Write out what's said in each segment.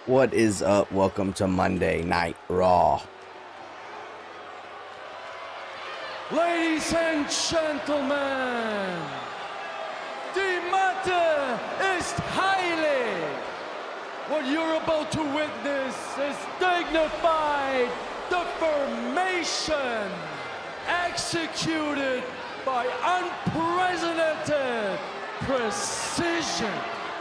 What is up? Welcome to Monday Night Raw. Ladies and gentlemen, the matter is highly. What you're about to witness is dignified deformation executed by unprecedented precision.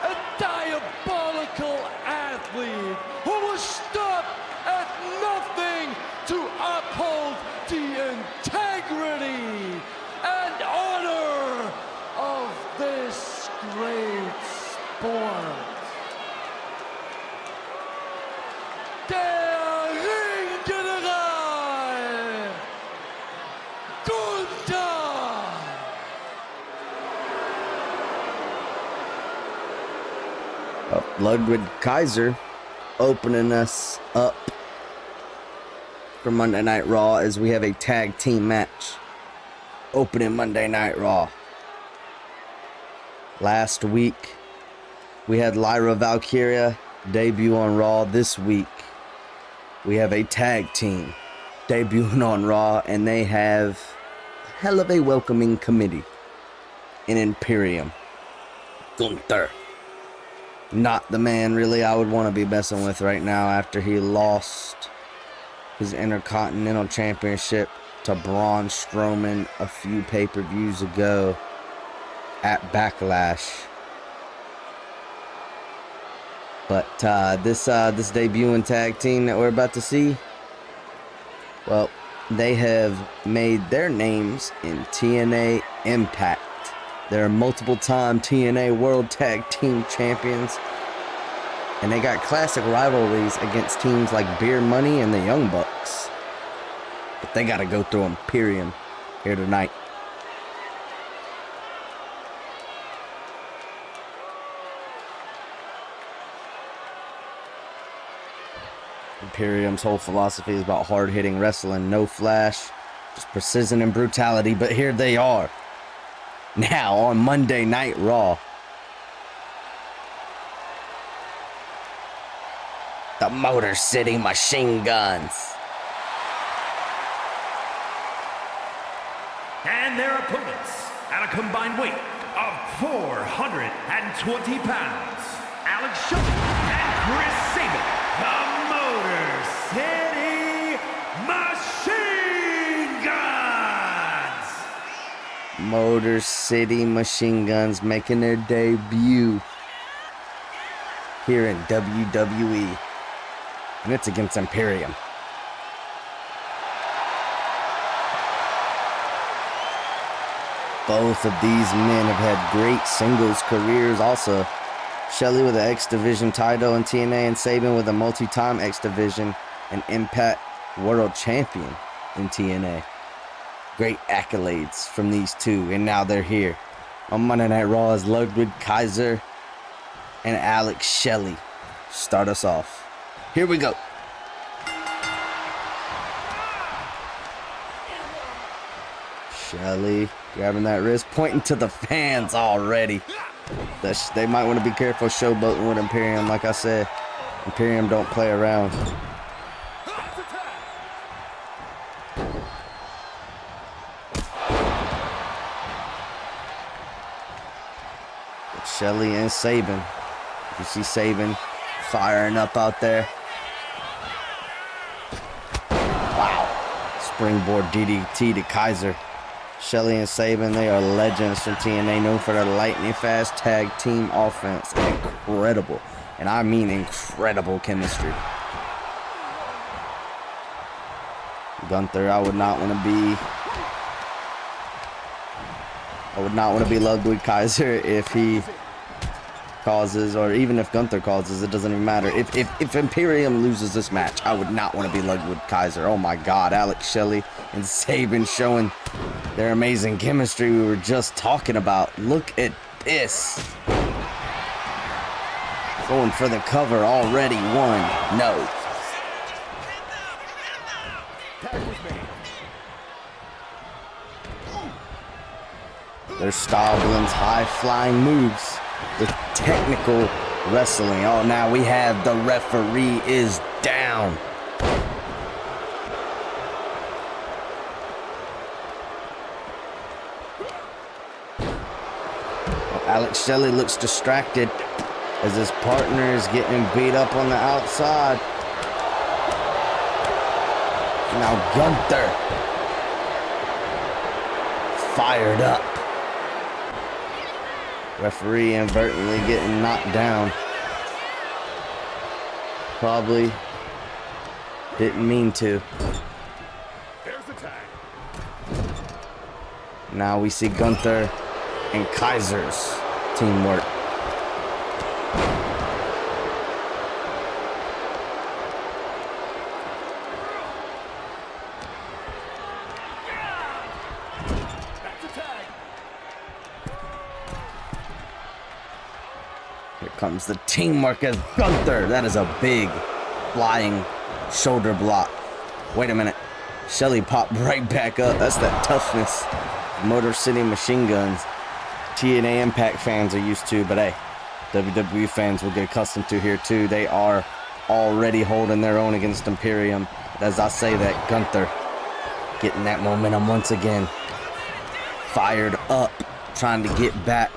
A diabolical athlete who will stop at nothing to uphold the integrity and honor of this great sport. Der Ringgeneral Gunther. Ludwig Kaiser opening us up for Monday Night Raw as we have a tag team match opening Monday Night Raw. Last week we had Lyra Valkyria debut on Raw. This week we have a tag team debuting on Raw, and they have a hell of a welcoming committee in Imperium. Gunther, not the man really I would want to be messing with right now after he lost his Intercontinental Championship to Braun Strowman a few pay-per-views ago at Backlash. But this debuting tag team that we're about to see, well, they have made their names in TNA Impact. They're multiple-time TNA World Tag Team Champions. And they got classic rivalries against teams like Beer Money and the Young Bucks. But they got to go through Imperium here tonight. Imperium's whole philosophy is about hard-hitting wrestling, no flash, just precision and brutality. But here they are. Now on Monday Night Raw. The Motor City Machine Guns. And their opponents, at a combined weight of 420 pounds, Alex Shelley and Chris Sabin, the Motor City Machine Guns. Motor City Machine Guns making their debut here in WWE. And it's against Imperium. Both of these men have had great singles careers also. Shelley with the X Division title in TNA, and Sabin with a multi-time X Division and Impact World Champion in TNA. Great accolades from these two, and now they're here on Monday Night Raw as Ludwig Kaiser and Alex Shelley start us off. Here we go. Shelley grabbing that wrist, pointing to the fans already. They might want to be careful showboating with Imperium. Like I said, Imperium don't play around. But Shelley and Sabin. You see Sabin firing up out there. Wow. Springboard DDT to Kaiser. Shelley and Sabin, they are legends from TNA, known for their lightning fast tag team offense. Incredible, and I mean incredible chemistry. Gunther, I would not want to be Ludwig Kaiser if he causes, or even if Gunther causes, it doesn't even matter. If Imperium loses this match, I would not want to be Ludwig Kaiser. Oh my God, Alex Shelley and Sabin showing their amazing chemistry we were just talking about. Look at this. Going for the cover already. One, no. Their style blends high-flying moves with technical wrestling. Oh, now we have the referee is down. Alex Shelley looks distracted as his partner is getting beat up on the outside. Now Gunther fired up. Referee inadvertently getting knocked down. Probably didn't mean to. There's the tag. Now we see Gunther and Kaiser's teamwork. Here comes the teamwork as Gunther. That is a big flying shoulder block. Wait a minute. Shelley popped right back up. That's that toughness Motor City Machine Guns TNA Impact fans are used to, but hey, WWE fans will get accustomed to here too. They are already holding their own against Imperium. As I say that, Gunther getting that momentum once again. Fired up, trying to get back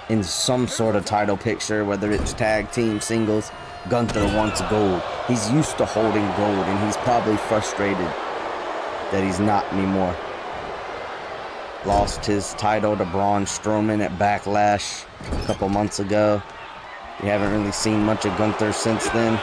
in some sort of title picture, whether it's tag team, singles. Gunther wants gold. He's used to holding gold, and he's probably frustrated that he's not anymore. Lost his title to Braun Strowman at Backlash a couple months ago. We haven't really seen much of Gunther since then.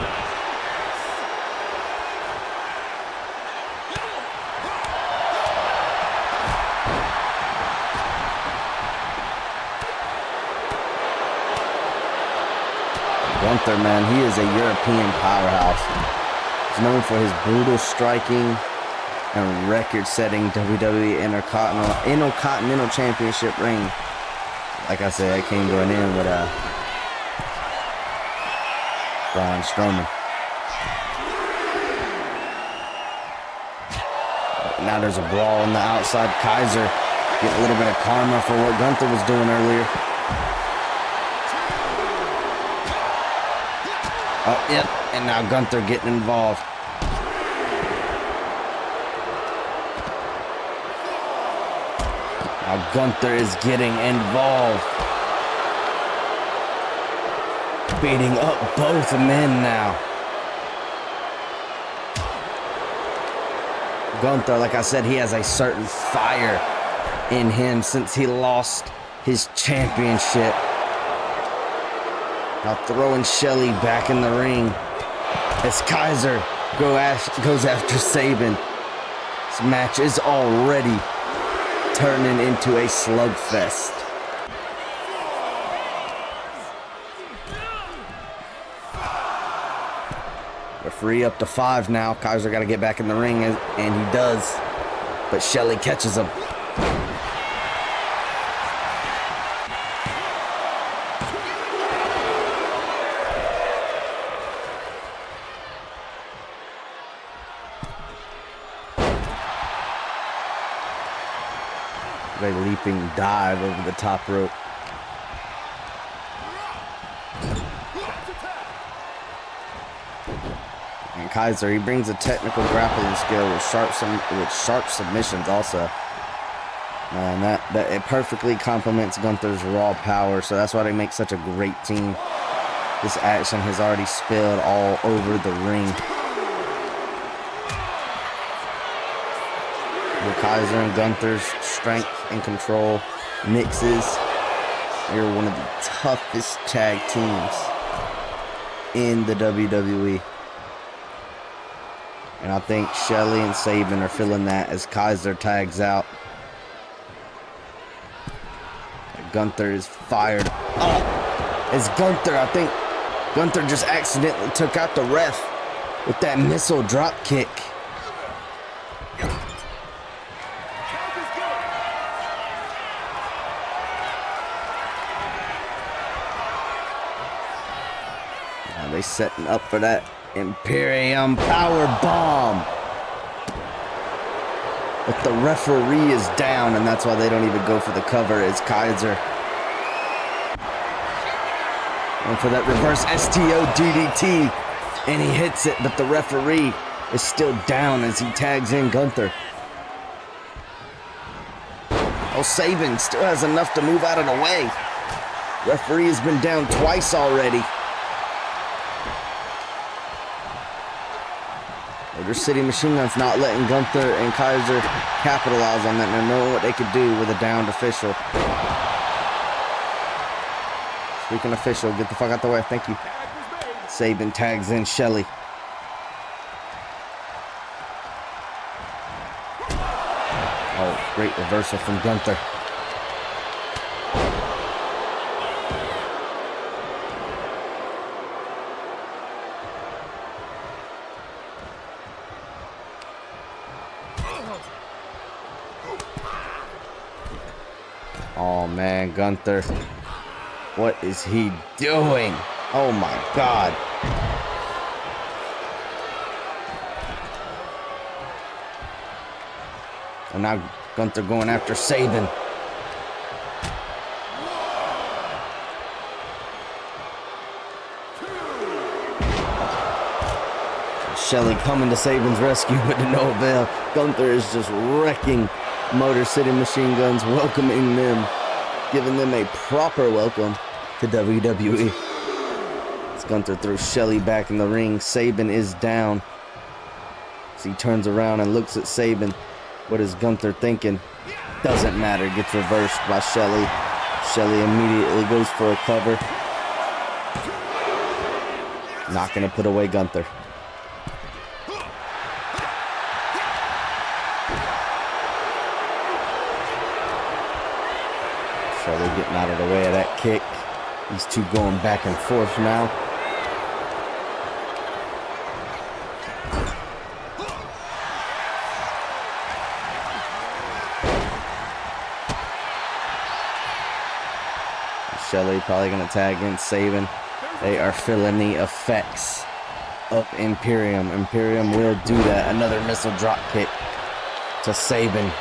Gunther, man, he is a European powerhouse. He's known for his brutal striking and record-setting WWE Intercontinental Championship reign. Like I said, it came to an end with Braun Strowman. Now there's a brawl on the outside. Kaiser getting a little bit of karma for what Gunther was doing earlier. Oh, yep, and now Gunther getting involved. Now Gunther is getting involved. Beating up both men now. Gunther, like I said, he has a certain fire in him since he lost his championship. Now throwing Shelley back in the ring as Kaiser goes after Sabin. This match is already turning into a slugfest. Referee up to 5 now. Kaiser got to get back in the ring, and he does. But Shelley catches him. A leaping dive over the top rope. And Kaiser, he brings a technical grappling skill with sharp submissions also. Man, that it perfectly complements Gunther's raw power, so that's why they make such a great team. This action has already spilled all over the ring. With Kaiser and Gunther's strength and control mixes, they're one of the toughest tag teams in the WWE. And I think Shelley and Sabin are feeling that as Kaiser tags out. Gunther is fired up. As Gunther, I think Gunther just accidentally took out the ref with that missile drop kick. They setting up for that Imperium power bomb. But the referee is down, and that's why they don't even go for the cover as Kaiser And for that reverse STO DDT. And he hits it, but the referee is still down as he tags in Gunther. Oh, Sabin still has enough to move out of the way. Referee has been down twice already. Motor City Machine Guns not letting Gunther and Kaiser capitalize on that. And knowing what they could do with a downed official. Speaking official, get the fuck out the way. Thank you. Sabin tags in Shelly. Oh, great reversal from Gunther. Oh man, Gunther. What is he doing? Oh my God. And now Gunther going after Sabin. Shelly coming to Sabin's rescue, but to no avail. Gunther is just wrecking Motor City Machine Guns, welcoming them, giving them a proper welcome to WWE. As Gunther throws Shelly back in the ring. Sabin is down. As he turns around and looks at Sabin. What is Gunther thinking? Doesn't matter. Gets reversed by Shelly. Shelly immediately goes for a cover. Not going to put away Gunther. Shelly getting out of the way of that kick. These two going back and forth now. Shelly probably going to tag in Sabin. They are feeling the effects of Imperium. Imperium will do that. Another missile drop kick to Sabin.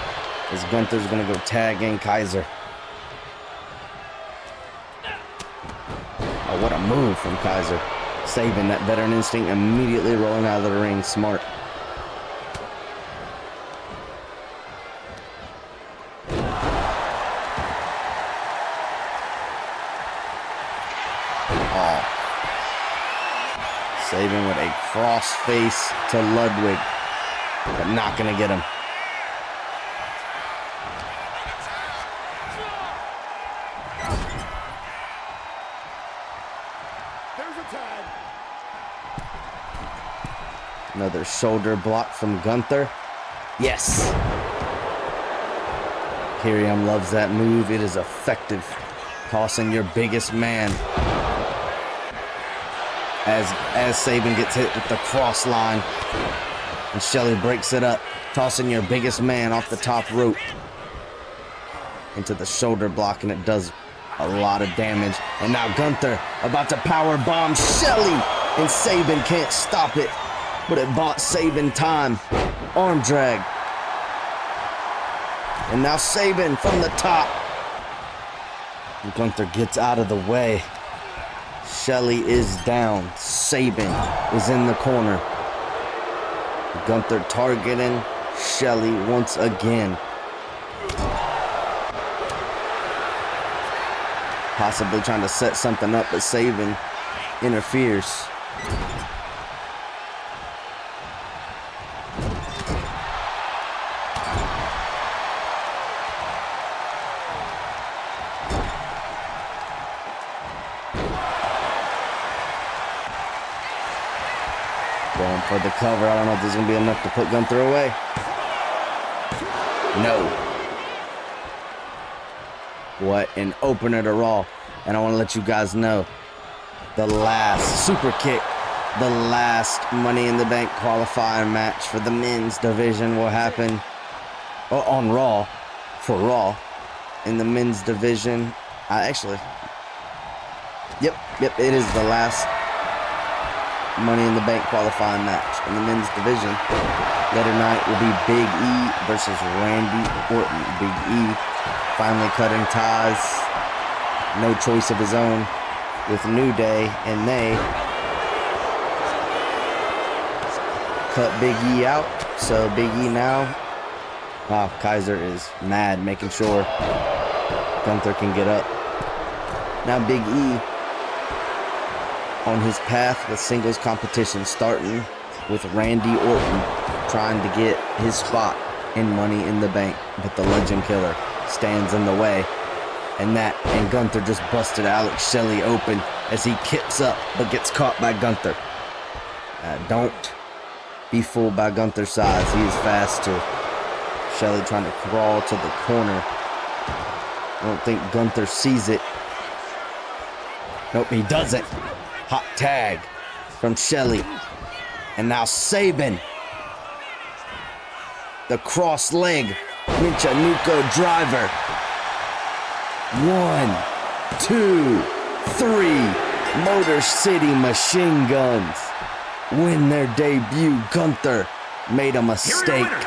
As Gunther's going to go tag in Kaiser. Oh, what a move from Kaiser. Sabin, that veteran instinct, immediately rolling out of the ring. Smart. Sabin with a cross face to Ludwig, but not going to get him. Another shoulder block from Gunther. Yes. Imperium loves that move. It is effective. Tossing your biggest man. As Sabin gets hit with the cross line. And Shelly breaks it up. Tossing your biggest man off the top rope. Into the shoulder block, and it does a lot of damage. And now Gunther about to power bomb Shelly. And Sabin can't stop it. But it bought Sabin time. Arm drag. And now Sabin from the top. And Gunther gets out of the way. Shelly is down. Sabin is in the corner. Gunther targeting Shelly once again. Possibly trying to set something up, but Sabin interferes. Going for the cover. I don't know if there's going to be enough to put Gunther away. No. What an opener to Raw. And I want to let you guys know, the last super kick, the last Money in the Bank qualifying match for the men's division will happen on Raw, for Raw, in the men's division. Yep, it is the last Money in the Bank qualifying match in the men's division. Later night will be Big E versus Randy Orton. Big E finally cutting ties. No choice of his own. with New Day, and they cut Big E out. So Big E now, wow, Kaiser is mad, making sure Gunther can get up. Now Big E on his path with singles competition, starting with Randy Orton, trying to get his spot in Money in the Bank, but the Legend Killer stands in the way. And Gunther just busted Alex Shelley open as he kicks up, but gets caught by Gunther. Don't be fooled by Gunther's size. He is fast too. Shelley trying to crawl to the corner. I don't think Gunther sees it. Nope, he doesn't. Hot tag from Shelley. And now Sabin. The cross leg. Michanuko driver. 1, 2, 3. Motor City Machine Guns win their debut. Gunther made a mistake. Here are your winners,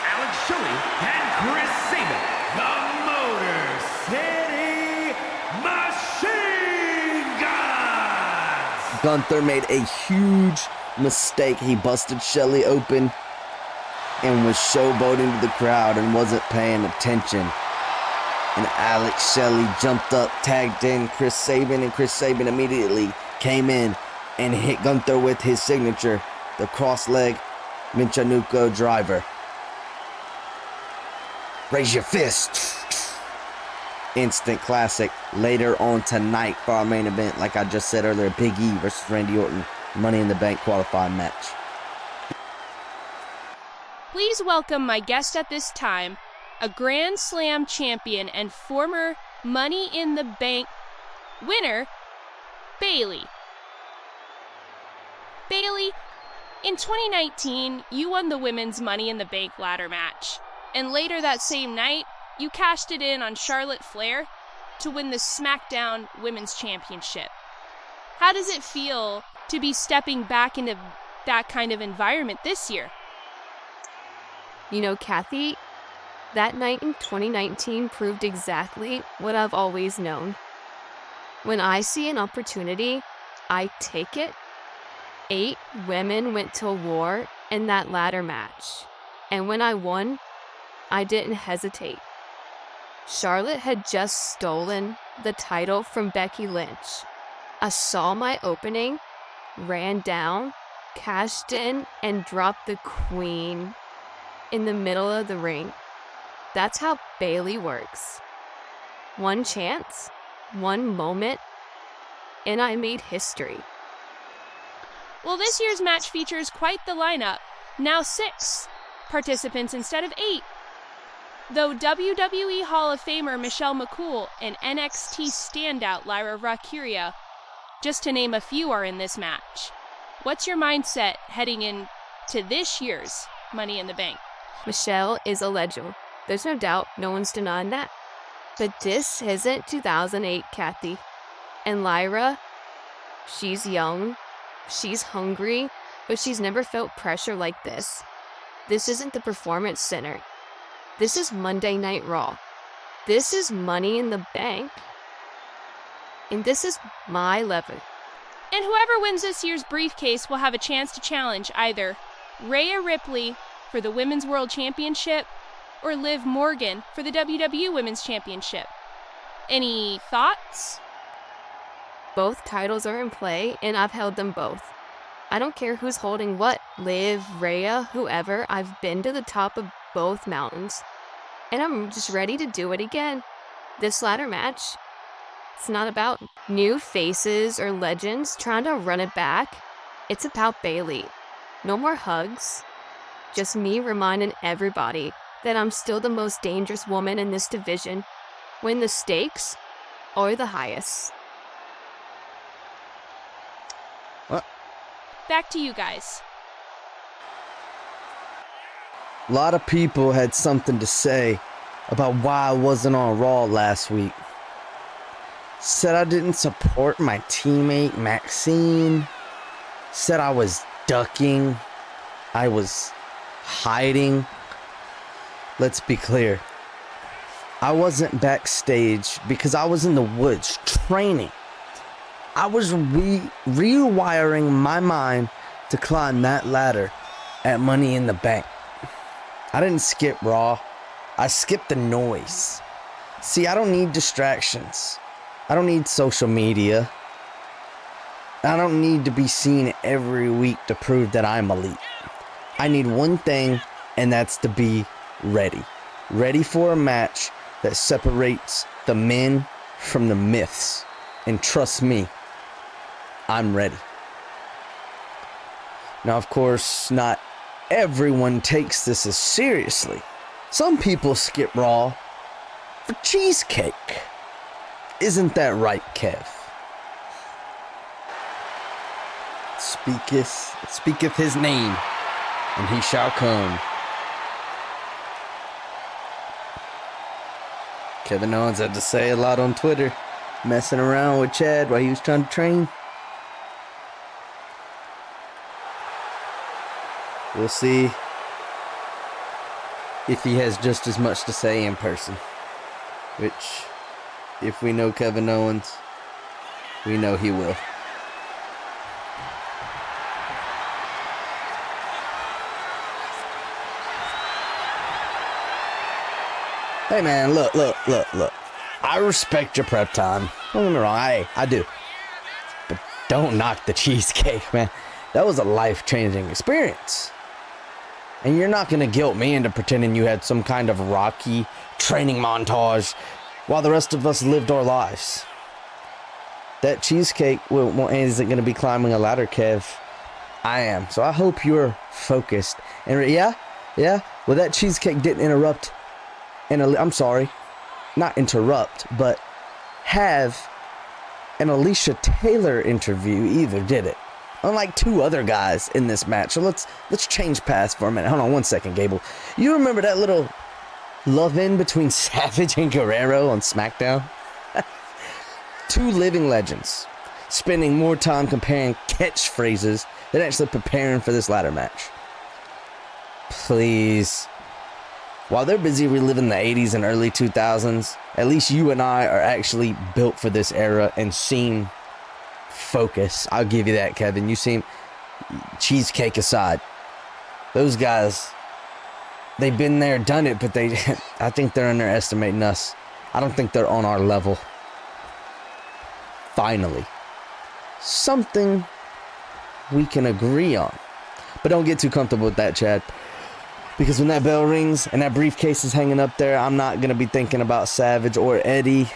Alex Shelley and Chris Sabin, the Motor City Machine Guns. Gunther made a huge mistake. He busted Shelley open and was showboating to the crowd and wasn't paying attention. And Alex Shelley jumped up, tagged in Chris Sabin, and Chris Sabin immediately came in and hit Gunther with his signature, the cross leg Michanuko driver. Raise your fist. Instant classic later on tonight for our main event. Like I just said earlier, Big E versus Randy Orton, Money in the Bank qualifying match. Please welcome my guest at this time, a Grand Slam champion and former Money in the Bank winner, Bayley. Bayley, in 2019, you won the women's Money in the Bank ladder match, and later that same night, you cashed it in on Charlotte Flair to win the SmackDown Women's Championship. How does it feel to be stepping back into that kind of environment this year? You know, Kathy, that night in 2019 proved exactly what I've always known. When I see an opportunity, I take it. 8 women went to war in that ladder match. And when I won, I didn't hesitate. Charlotte had just stolen the title from Becky Lynch. I saw my opening, ran down, cashed in, and dropped the queen in the middle of the ring. That's how Bayley works. One chance, one moment, and I made history. Well, this year's match features quite the lineup. Now 6 participants instead of 8. Though WWE Hall of Famer Michelle McCool and NXT standout Lyra Valkyria, just to name a few, are in this match. What's your mindset heading into this year's Money in the Bank? Michelle is a legend. There's no doubt, no one's denying that. But this isn't 2008, Kathy. And Lyra, she's young, she's hungry, but she's never felt pressure like this. This isn't the Performance Center. This is Monday Night Raw. This is Money in the Bank. And this is my level. And whoever wins this year's briefcase will have a chance to challenge either Rhea Ripley for the Women's World Championship or Liv Morgan for the WWE Women's Championship. Any thoughts? Both titles are in play, and I've held them both. I don't care who's holding what, Liv, Rhea, whoever. I've been to the top of both mountains, and I'm just ready to do it again. This ladder match, it's not about new faces or legends trying to run it back. It's about Bayley. No more hugs. Just me reminding everybody that I'm still the most dangerous woman in this division when the stakes are the highest. Back to you guys. A lot of people had something to say about why I wasn't on Raw last week. Said I didn't support my teammate Maxine. Said I was ducking. I was hiding. Let's be clear. I wasn't backstage because I was in the woods training. I was rewiring my mind to climb that ladder at Money in the Bank. I didn't skip Raw. I skipped the noise. See, I don't need distractions. I don't need social media. I don't need to be seen every week to prove that I'm elite. I need one thing, and that's to be ready. Ready for a match that separates the men from the myths. And trust me, I'm ready. Now, of course, not everyone takes this as seriously. Some people skip Raw for cheesecake. Isn't that right, Kev? Speaketh his name, and he shall come. Kevin Owens had to say a lot on Twitter, messing around with Chad while he was trying to train. We'll see if he has just as much to say in person. Which, if we know Kevin Owens, we know he will. Hey man, look. I respect your prep time. Don't get me wrong, I do. But don't knock the cheesecake, man. That was a life-changing experience. And you're not gonna guilt me into pretending you had some kind of rocky training montage while the rest of us lived our lives. That cheesecake isn't gonna be climbing a ladder, Kev. I am. So I hope you're focused. And yeah, well, that cheesecake didn't interrupt. I'm sorry, not interrupt, but have an Alicia Taylor interview either, did it? Unlike two other guys in this match. So let's change paths for a minute. Hold on one second, Gable. You remember that little love-in between Savage and Guerrero on SmackDown? Two living legends spending more time comparing catchphrases than actually preparing for this ladder match. Please. While they're busy reliving the 80s and early 2000s, at least you and I are actually built for this era and seem focused. I'll give you that, Kevin. You seem, cheesecake aside, those guys, they've been there, done it, but I think they're underestimating us. I don't think they're on our level. Finally, something we can agree on. But don't get too comfortable with that, Chad. Because when that bell rings and that briefcase is hanging up there, I'm not going to be thinking about Savage or Eddie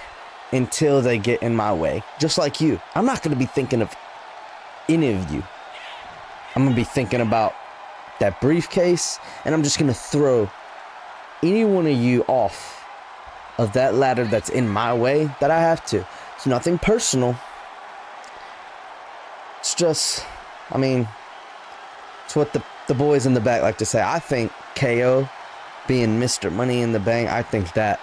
until they get in my way. Just like you. I'm not going to be thinking of any of you. I'm going to be thinking about that briefcase, and I'm just going to throw any one of you off of that ladder that's in my way that I have to. It's nothing personal. It's just, it's what the boys in the back like to say. I think KO being Mr. Money in the Bank, I think that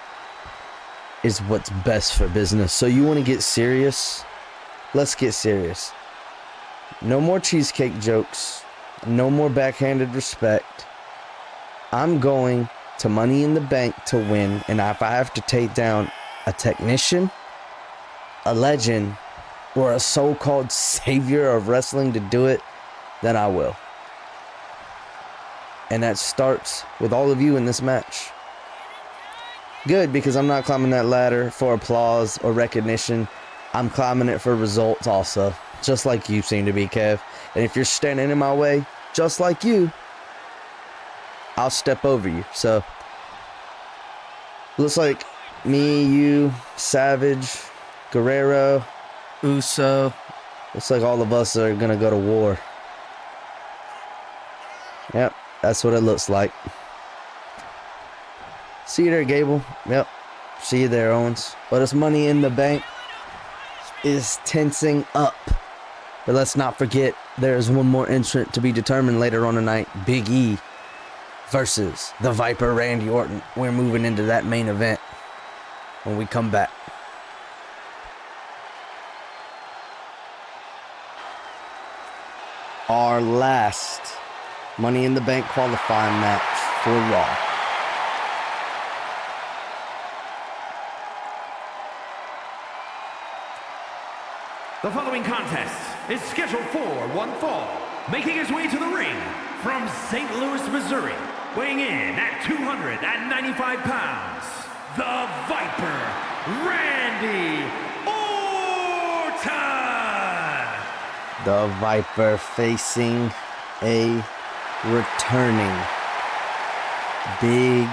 is what's best for business. So you want to get serious? Let's get serious. No more cheesecake jokes. No more backhanded respect. I'm going to Money in the Bank to win. And if I have to take down a technician, a legend, or a so-called savior of wrestling to do it, then I will. And that starts with all of you in this match. Good, because I'm not climbing that ladder for applause or recognition. I'm climbing it for results also. Just like you seem to be, Kev. And if you're standing in my way, just like you, I'll step over you. So, looks like me, you, Savage, Guerrero, Uso. Looks like all of us are going to go to war. Yep. That's what it looks like. See you there, Gable. Yep. See you there, Owens. But it's Money in the Bank is tensing up. But let's not forget, there's one more entrant to be determined later on tonight. Big E versus the Viper, Randy Orton. We're moving into that main event when we come back. Our last Money in the Bank qualifying match for Raw. The following contest is scheduled for one fall, making his way to the ring from St. Louis, Missouri, weighing in at 295 pounds, the Viper, Randy Orton! The Viper facing a returning Big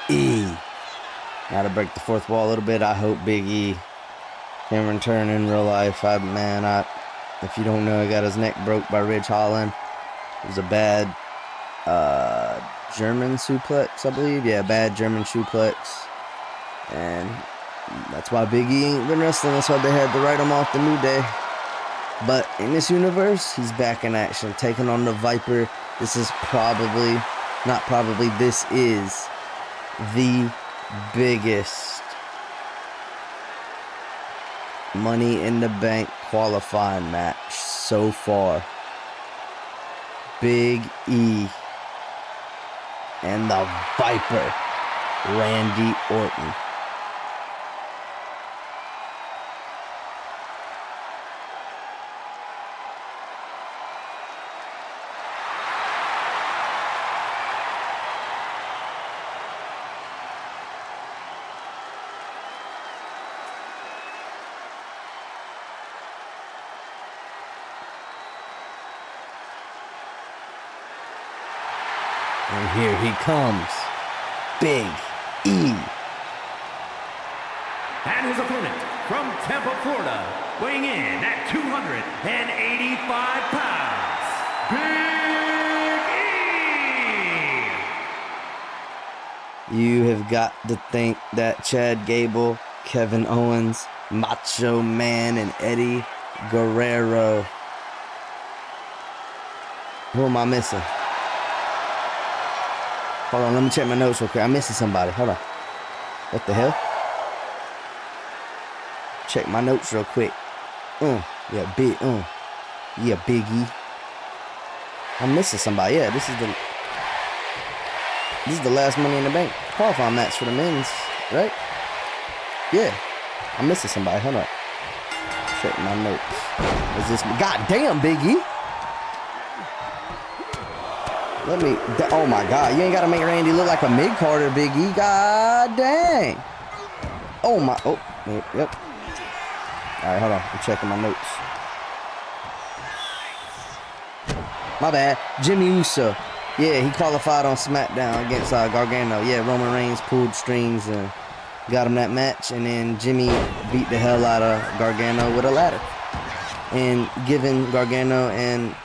E. Now to break the fourth wall a little bit, I hope Big E can return in real life. If you don't know, I got his neck broke by Ridge Holland. It was a bad German suplex, I believe. Yeah, bad German suplex. And that's why Big E ain't been wrestling. That's why they had to write him off the New Day. But in this universe, he's back in action, taking on the Viper. This is this is the biggest Money in the Bank qualifying match so far. Big E and the Viper, Randy Orton. And here he comes, Big E. And his opponent from Tampa, Florida, weighing in at 285 pounds, Big E! You have got to think that Chad Gable, Kevin Owens, Macho Man, and Eddie Guerrero. Who am I missing? Hold on, let me check my notes real quick. I'm missing somebody. Hold on. What the hell? Check my notes real quick. Yeah, Big E. I'm missing somebody. Yeah, this is the last Money in the Bank qualifying match for the men's, right? Yeah. I'm missing somebody. Hold on. Check my notes. Is this God damn, Big E? Oh my God, you ain't gotta make Randy look like a mid-carder, Big E. God dang. Oh, yep. All right, hold on, I'm checking my notes. My bad, Jimmy Uso. Yeah, he qualified on SmackDown against Gargano. Yeah, Roman Reigns pulled strings and got him that match, and then Jimmy beat the hell out of Gargano with a ladder. And given Gargano and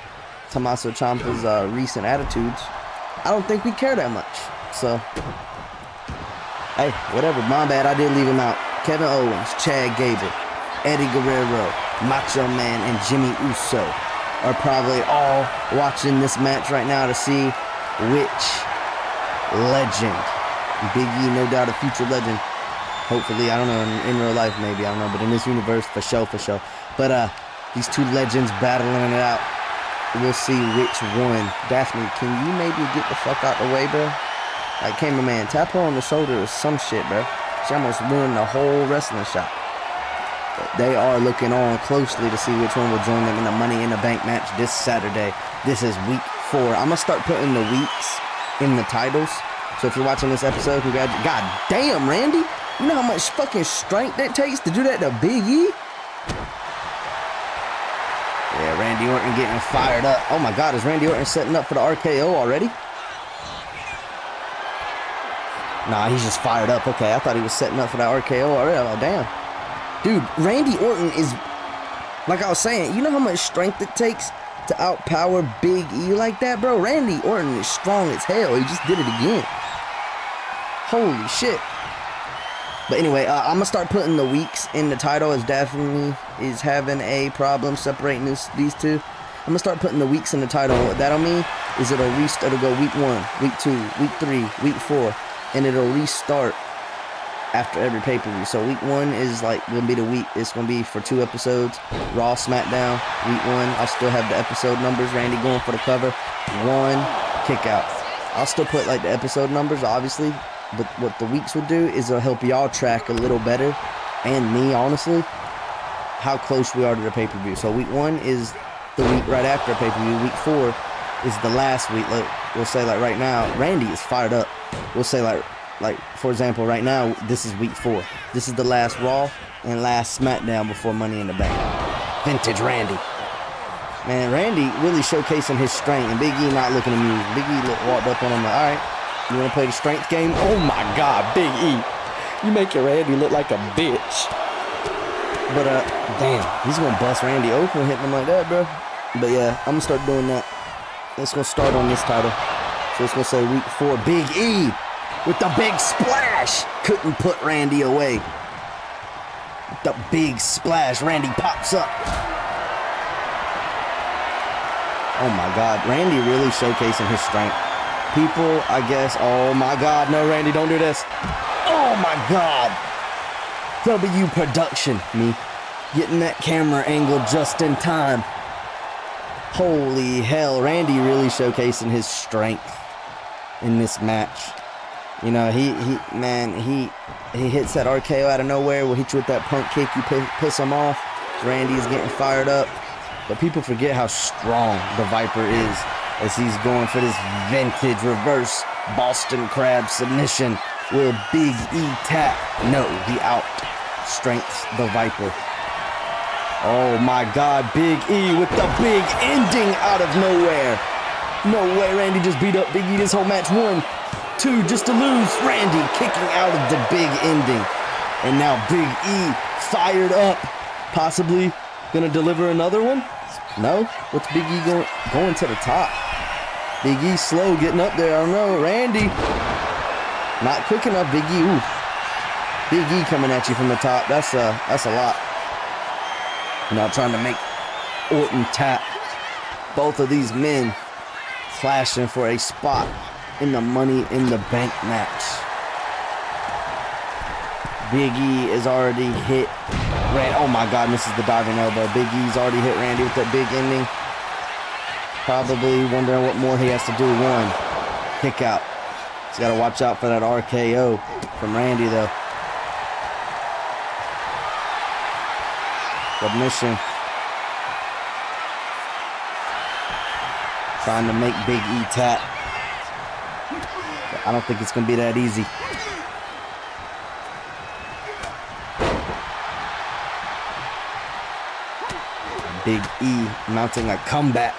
Tommaso Ciampa's recent attitudes, I don't think we care that much. So, hey, whatever. My bad, I did leave him out. Kevin Owens, Chad Gable, Eddie Guerrero, Macho Man, and Jimmy Uso are probably all watching this match right now to see which legend. Big E, no doubt a future legend. Hopefully, I don't know, in real life maybe, I don't know, but in this universe, for sure. But these two legends battling it out. We'll see which one. Daphne, can you maybe get the fuck out the way, bro? Like, cameraman, tap her on the shoulder or some shit, bro. She almost ruined the whole wrestling shot. They are looking on closely to see which one will join them in the Money in the Bank match this Saturday. This is week 4. I'm going to start putting the weeks in the titles. So if you're watching this episode, congratulations. God damn, Randy. You know how much fucking strength it takes to do that to Big E? Yeah, Randy Orton getting fired up. Oh my God, is Randy Orton setting up for the RKO already? Nah, he's just fired up. Okay, I thought he was setting up for that RKO already. Oh, damn. Dude, Randy Orton is, like I was saying, you know how much strength it takes to outpower Big E like that, bro? Randy Orton is strong as hell. He just did it again. Holy shit. But anyway, I'm going to start putting the weeks in the title, as Daphne is having a problem separating these two. I'm going to start putting the weeks in the title. What that'll mean is it'll go week 1, week 2, week 3, week 4, and it'll restart after every pay-per-view. So week 1 is like going to be the week. It's going to be for 2 episodes. Raw, SmackDown, week 1. I'll still have the episode numbers. Randy going for the cover. 1 kick out. I'll still put like the episode numbers, obviously. But what the weeks will do is it'll help y'all track a little better, and me, honestly, how close we are to the pay-per-view. So week 1 is the week right after pay-per-view. Week 4 is the last week. We'll say like right now, Randy is fired up. We'll say like for example, right now, this is week 4. This is the last Raw and last SmackDown before Money in the Bank. Vintage Randy. Man, Randy really showcasing his strength, and Big E not looking amused. Big E walked up on him like, all right, you want to play the strength game? Oh my God, Big E. You making Randy look like a bitch. But, damn, he's going to bust Randy open hitting him like that, bro. But yeah, I'm going to start doing that. It's going to start on this title. So it's going to say week 4, Big E with the big splash. Couldn't put Randy away. The big splash. Randy pops up. Oh my God, Randy really showcasing his strength. People, I guess, oh my God, no, Randy, don't do this. Oh my God. W production, me getting that camera angle just in time. Holy hell, Randy really showcasing his strength in this match. You know, he hits that RKO out of nowhere. Will hit you with that punk kick, you piss him off. Randy is getting fired up. But people forget how strong the Viper is as he's going for this vintage reverse Boston Crab submission. Will Big E tap? No, he outstrengths the Viper. Oh my God, Big E with the big ending out of nowhere. No way, Randy just beat up Big E this whole match. 1, 2, just to lose. Randy kicking out of the big ending. And now Big E fired up. Possibly gonna deliver another one? No? What's Big E going to the top? Big E slow getting up there. I don't know. Randy. Not quick enough. Big E. Ooh. Big E coming at you from the top. That's a lot. Now trying to make Orton tap. Both of these men clashing for a spot in the Money in the Bank match. Big E is already hit. Oh my God, misses the diving elbow. Big E's already hit Randy with that big ending. Probably wondering what more he has to do. 1, kick out. He's got to watch out for that RKO from Randy though. Submission. Trying to make Big E tap. But I don't think it's going to be that easy. Big E mounting a comeback.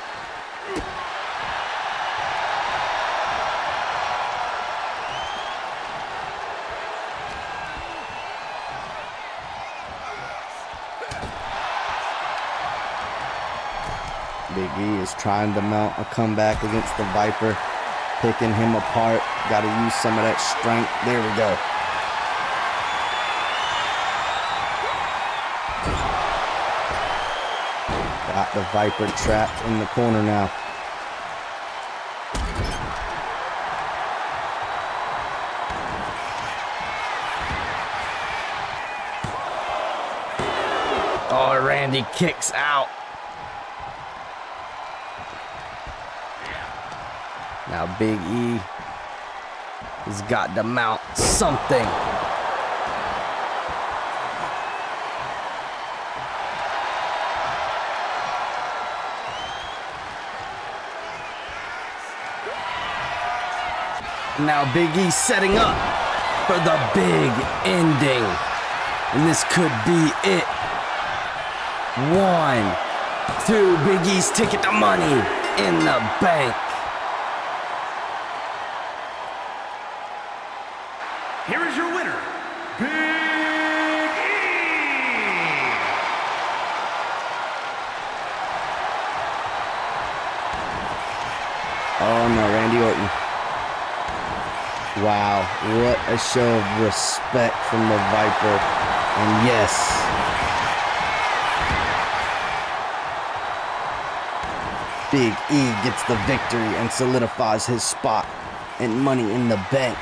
Big E is trying to mount a comeback against the Viper, picking him apart. Got to use some of that strength. There we go. Got the Viper trapped in the corner now. Oh, Randy kicks out. Now Big E has got to mount something. Now Big E setting up for the big ending. And this could be it. 1, 2, Big E's ticket to Money in the Bank. Here is your winner, Big E! Oh no, Randy Orton. Wow, what a show of respect from the Viper. And yes, Big E gets the victory and solidifies his spot and Money in the Bank.